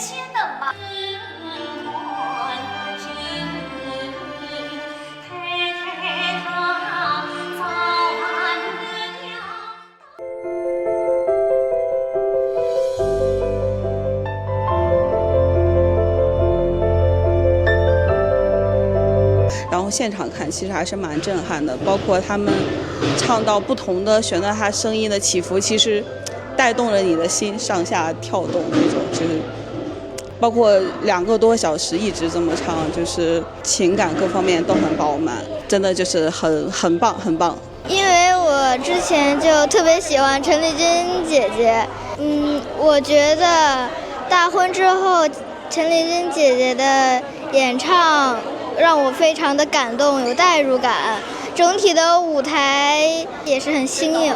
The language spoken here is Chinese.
心的吗？然后现场看其实还是蛮震撼的，包括他们唱到不同的旋律，它声音的起伏，其实带动了你的心上下跳动那种，就是包括2个多小时一直这么唱，就是情感各方面都很饱满，真的就是很棒很棒。因为我之前就特别喜欢陈丽君姐姐，我觉得大婚之后陈丽君姐姐的演唱让我非常的感动，有代入感，整体的舞台也是很新颖。